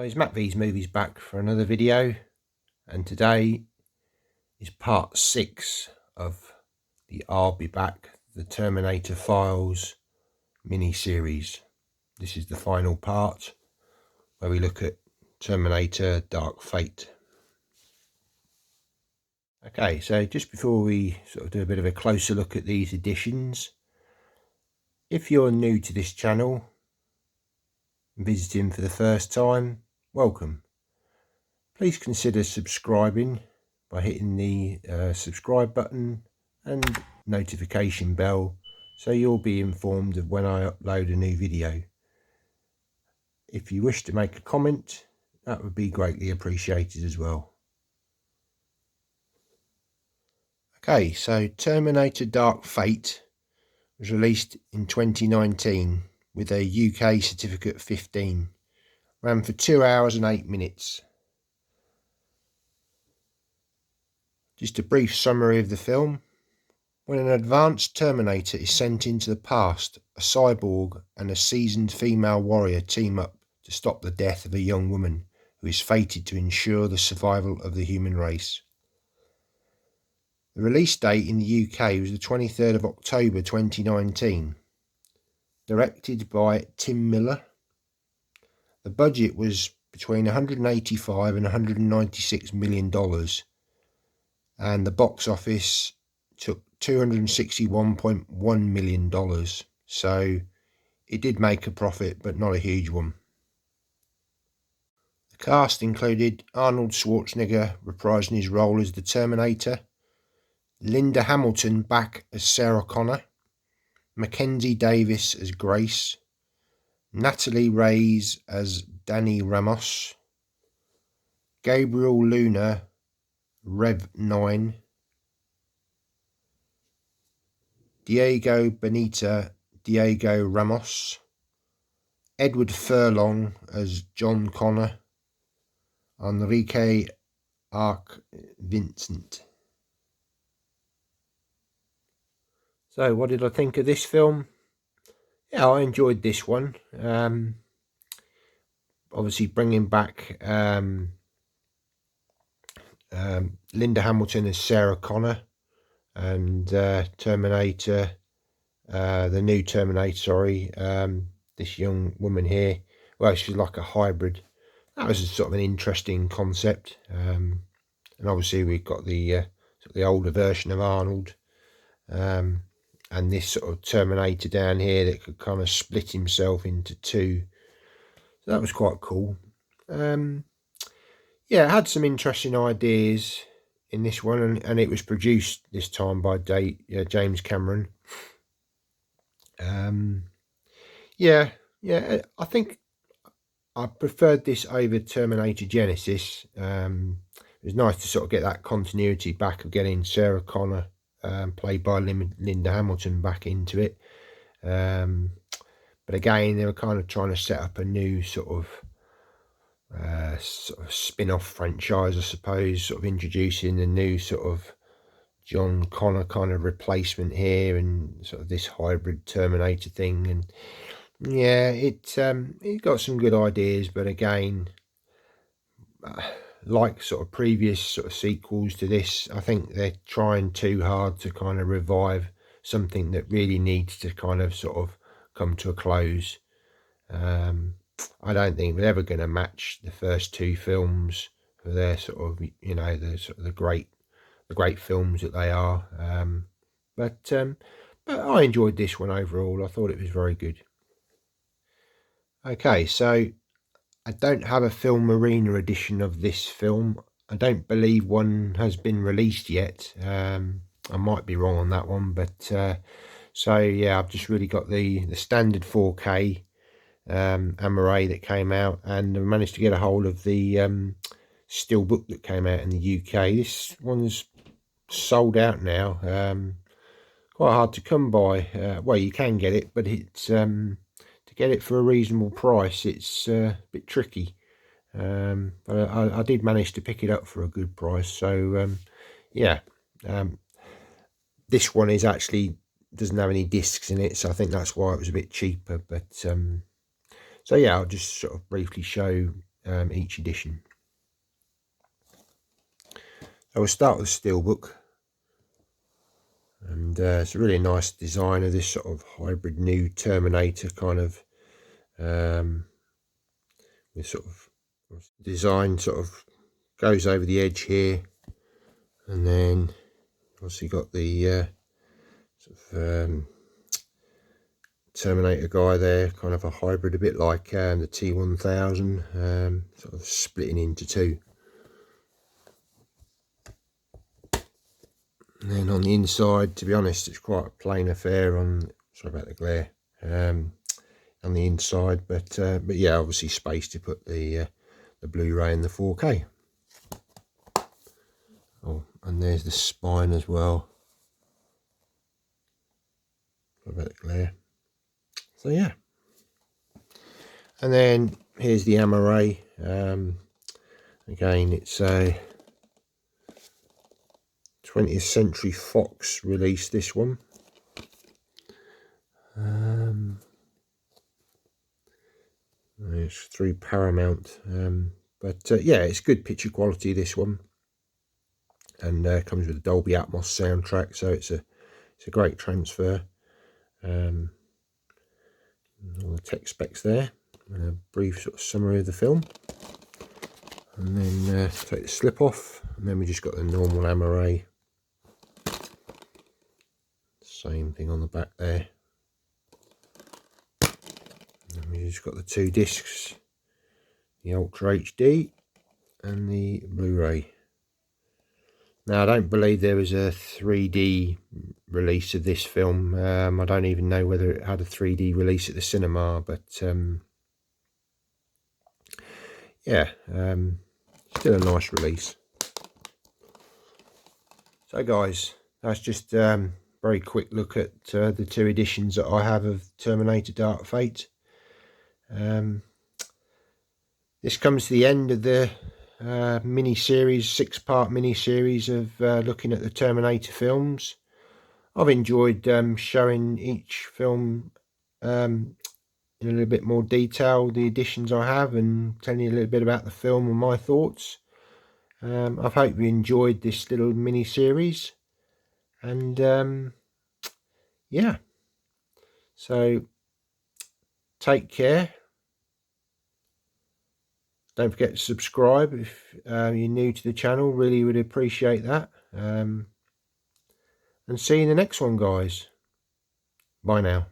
Guys, Matt V's Movies back for another video, and today is part 6 of the I'll Be Back, the Terminator Files mini-series. This is the final part where we look at Terminator Dark Fate. Okay, so just before we sort of do a bit of a closer look at these editions, if you're new to this channel and visiting for the first time, welcome. Please consider subscribing by hitting the subscribe button and notification bell so you'll be informed of when I upload a new video. If you wish to make a comment, that would be greatly appreciated as well. Okay, so Terminator Dark Fate was released in 2019 with a UK certificate 15. Ran for 2 hours and 8 minutes. Just a brief summary of the film. When an advanced Terminator is sent into the past, a cyborg and a seasoned female warrior team up to stop the death of a young woman who is fated to ensure the survival of the human race. The release date in the UK was the 23rd of October 2019. Directed by Tim Miller. The budget was between $185 and $196 million. And the box office took $261.1 million. So it did make a profit, but not a huge one. The cast included Arnold Schwarzenegger reprising his role as the Terminator, Linda Hamilton back as Sarah Connor, Mackenzie Davis as Grace, Natalie Reyes as Danny Ramos, Gabriel Luna Rev 9, Diego Benita Diego Ramos, Edward Furlong as John Connor, Enrique Arc Vincent. So what did I think of this film? Yeah, I enjoyed this one. Obviously bringing back Linda Hamilton as Sarah Connor, and Terminator, the new Terminator, sorry, this young woman here. Well, she's like a hybrid. That was sort of an interesting concept. And obviously we've got the older version of Arnold, and this sort of Terminator down here that could kind of split himself into two. So that was quite cool. Yeah, it had some interesting ideas in this one, and it was produced this time by James Cameron. Yeah, I think I preferred this over Terminator Genesis. It was nice to sort of get that continuity back of getting Sarah Connor, played by Linda Hamilton, back into it. But again, they were kind of trying to set up a new sort of spin-off franchise, I suppose, sort of introducing a new sort of John Connor kind of replacement here, and sort of this hybrid Terminator thing. And yeah, it got some good ideas, but again, like sort of previous sort of sequels to this, I think they're trying too hard to kind of revive something that really needs to kind of sort of come to a close. I don't think they're ever going to match the first two films for their sort of, you know, the great films that they are. But I enjoyed this one overall. I thought it was very good. Okay, so I don't have a Film Arena edition of this film. I don't believe one has been released yet. I might be wrong on that one, but so yeah, I've just really got the standard 4K Amaray that came out, and I managed to get a hold of the steelbook that came out in the UK. This one's sold out now. Quite hard to come by. Well, you can get it, but it's to get it for a reasonable price, it's a bit tricky. But I did manage to pick it up for a good price. So yeah, this one is actually doesn't have any discs in it, so I think that's why it was a bit cheaper. But so yeah, I'll just sort of briefly show each edition. So we'll start with the steelbook, and it's a really nice design of this sort of hybrid new Terminator kind of with sort of design sort of goes over the edge here, and then obviously got the sort of Terminator guy there, kind of a hybrid, a bit like the T1000, sort of splitting into two. And then on the inside, to be honest, it's quite a plain affair on, sorry about the glare, on the inside, but yeah, obviously space to put the Blu-ray and the 4K. Oh, and there's the spine as well. Sorry about the glare. So yeah, and then here's the ammo ray. Again, it's a 20th Century Fox release, this one. It's through Paramount, but yeah, it's good picture quality, this one, and comes with a Dolby Atmos soundtrack, so it's a great transfer. All the tech specs there, and a brief sort of summary of the film, and then take the slip off, and then we just got the normal ammo ray. Same thing on the back there. And we just got the two discs, the Ultra HD and the Blu-ray. Now, I don't believe there was a 3D release of this film. I don't even know whether it had a 3D release at the cinema, but yeah, still a nice release. So guys, that's just very quick look at the two editions that I have of Terminator Dark Fate. This comes to the end of the mini-series, 6-part mini-series of looking at the Terminator films. I've enjoyed showing each film in a little bit more detail, the editions I have, and telling you a little bit about the film and my thoughts. I hope you enjoyed this little mini-series, and yeah, so take care. Don't forget to subscribe if you're new to the channel. Really would appreciate that. And see you in the next one, guys. Bye now.